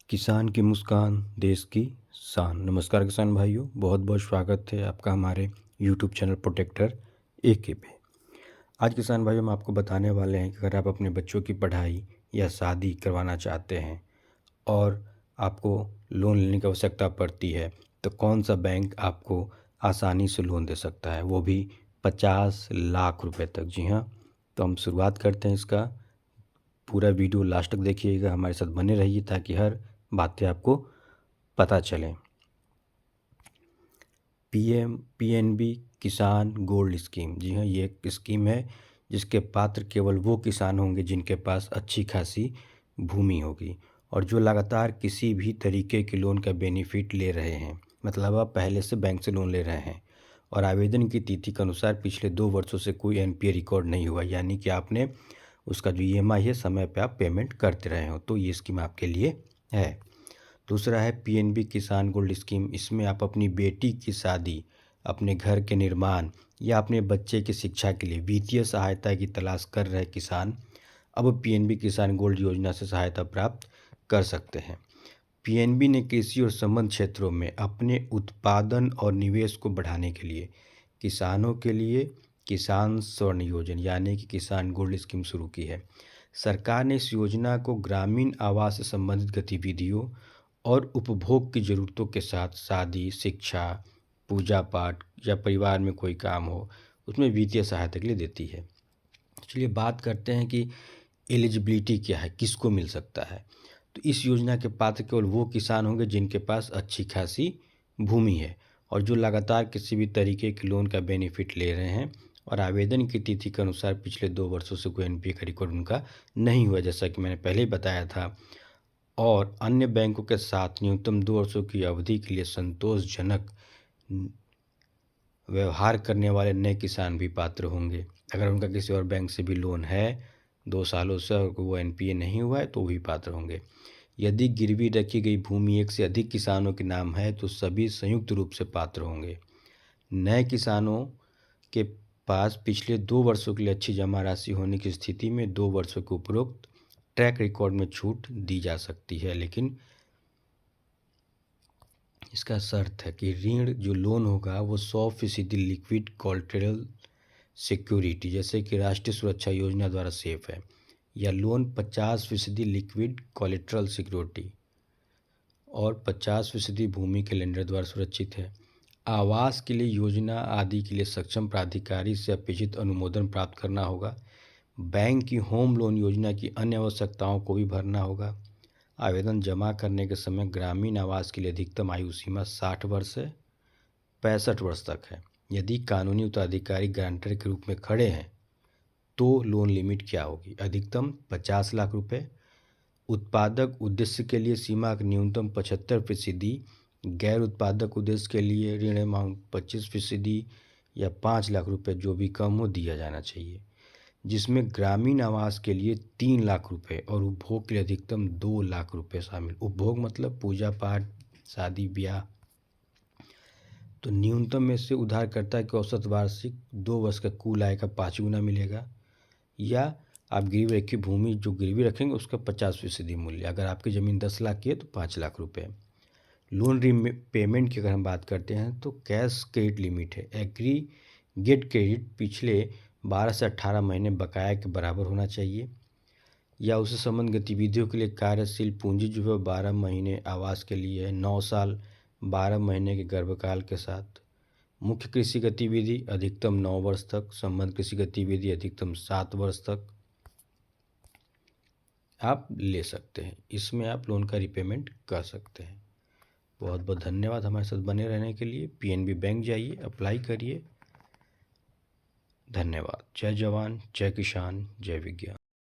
किसान की मुस्कान देश की शान। नमस्कार किसान भाइयों, बहुत बहुत स्वागत है आपका हमारे यूट्यूब चैनल प्रोटेक्टर AK पे। आज किसान भाइयों हम आपको बताने वाले हैं कि अगर आप अपने बच्चों की पढ़ाई या शादी करवाना चाहते हैं और आपको लोन लेने की आवश्यकता पड़ती है तो कौन सा बैंक आपको आसानी से लोन दे सकता है, वो भी 50 लाख रुपए तक। जी हाँ, तो हम शुरुआत करते हैं इसका। पूरा वीडियो लास्ट तक देखिएगा, हमारे साथ बने रहिए ताकि हर बातें आपको पता चलें। PNB किसान गोल्ड स्कीम, जी हाँ, ये एक स्कीम है जिसके पात्र केवल वो किसान होंगे जिनके पास अच्छी खासी भूमि होगी और जो लगातार किसी भी तरीके के लोन का बेनिफिट ले रहे हैं, मतलब आप पहले से बैंक से लोन ले रहे हैं और आवेदन की तिथि के अनुसार पिछले 2 वर्षों से कोई NPA रिकॉर्ड नहीं हुआ, यानी कि आपने उसका जो EMI है समय पे आप पेमेंट करते रहे हो, तो ये स्कीम आपके लिए है। दूसरा है PNB किसान गोल्ड स्कीम। इसमें आप अपनी बेटी की शादी, अपने घर के निर्माण या अपने बच्चे की शिक्षा के लिए वित्तीय सहायता की तलाश कर रहे किसान अब PNB किसान गोल्ड योजना से सहायता प्राप्त कर सकते हैं। PNB ने कृषि और संबद्ध क्षेत्रों में अपने उत्पादन और निवेश को बढ़ाने के लिए किसानों के लिए किसान स्वर्ण योजना यानी कि किसान गोल्ड स्कीम शुरू की है। सरकार ने इस योजना को ग्रामीण आवास से संबंधित गतिविधियों और उपभोग की ज़रूरतों के साथ शादी, शिक्षा, पूजा पाठ या परिवार में कोई काम हो उसमें वित्तीय सहायता के लिए देती है। चलिए बात करते हैं कि एलिजिबिलिटी क्या है, किसको मिल सकता है। तो इस योजना के पात्र केवल वो किसान होंगे जिनके पास अच्छी खासी भूमि है और जो लगातार किसी भी तरीके के लोन का बेनिफिट ले रहे हैं और आवेदन की तिथि के अनुसार पिछले 2 वर्षों से कोई NPA का रिकॉर्ड उनका नहीं हुआ, जैसा कि मैंने पहले ही बताया था। और अन्य बैंकों के साथ न्यूनतम 2 वर्षों की अवधि के लिए संतोषजनक व्यवहार करने वाले नए किसान भी पात्र होंगे। अगर उनका किसी और बैंक से भी लोन है 2 सालों से और वो NPA नहीं हुआ है तो भी पात्र होंगे। यदि गिरवी रखी गई भूमि एक से अधिक किसानों के नाम है तो सभी संयुक्त रूप से पात्र होंगे। नए किसानों के पास पिछले 2 वर्षों के लिए अच्छी जमा राशि होने की स्थिति में 2 वर्षों के उपरोक्त ट्रैक रिकॉर्ड में छूट दी जा सकती है, लेकिन इसका शर्त है कि ऋण जो लोन होगा वो 100% लिक्विड कोलेटरल सिक्योरिटी जैसे कि राष्ट्रीय सुरक्षा योजना द्वारा सेफ है, या लोन 50% लिक्विड कोलेटरल सिक्योरिटी और 50% भूमि के लेंडर द्वारा सुरक्षित है। आवास के लिए योजना आदि के लिए सक्षम प्राधिकारी से अपेक्षित अनुमोदन प्राप्त करना होगा। बैंक की होम लोन योजना की अन्य आवश्यकताओं को भी भरना होगा। आवेदन जमा करने के समय ग्रामीण आवास के लिए अधिकतम आयु सीमा 60 वर्ष से 65 वर्ष तक है। यदि कानूनी उत्तराधिकारी गारंटर के रूप में खड़े हैं तो लोन लिमिट क्या होगी? अधिकतम 50 लाख रुपए। उत्पादक उद्देश्य के लिए सीमा का न्यूनतम 75%, गैर उत्पादक उद्देश्य के लिए ऋण अमाउंट 25% या 5 लाख रुपए जो भी कम हो दिया जाना चाहिए, जिसमें ग्रामीण आवास के लिए 3 लाख रुपए और उपभोग के लिए अधिकतम 2 लाख रुपए शामिल। उपभोग मतलब पूजा पाठ, शादी ब्याह। तो न्यूनतम में से उधारकर्ता की औसत वार्षिक 2 वर्ष का कुल आय का 5 गुना मिलेगा, या आप गिरवी रखी भूमि जो गिरवी रखेंगे उसका 50% मूल्य। अगर आपकी ज़मीन 10 लाख की है तो 5 लाख रुपए। लोन रीपेमेंट की अगर हम बात करते हैं तो कैश क्रेडिट लिमिट है। एग्रीगेट क्रेडिट पिछले 12 से 18 महीने बकाया के बराबर होना चाहिए, या उससे संबंध गतिविधियों के लिए कार्यशील पूंजी जो है 12 महीने आवास के लिए है, 9 साल 12 महीने के गर्भकाल के साथ। मुख्य कृषि गतिविधि अधिकतम 9 वर्ष तक, संबंध कृषि गतिविधि अधिकतम 7 वर्ष तक आप ले सकते हैं। इसमें आप लोन का रिपेमेंट कर सकते हैं। बहुत बहुत धन्यवाद हमारे साथ बने रहने के लिए। PNB बैंक जाइए, अप्लाई करिए। धन्यवाद। जय जवान, जय किसान, जय विज्ञान।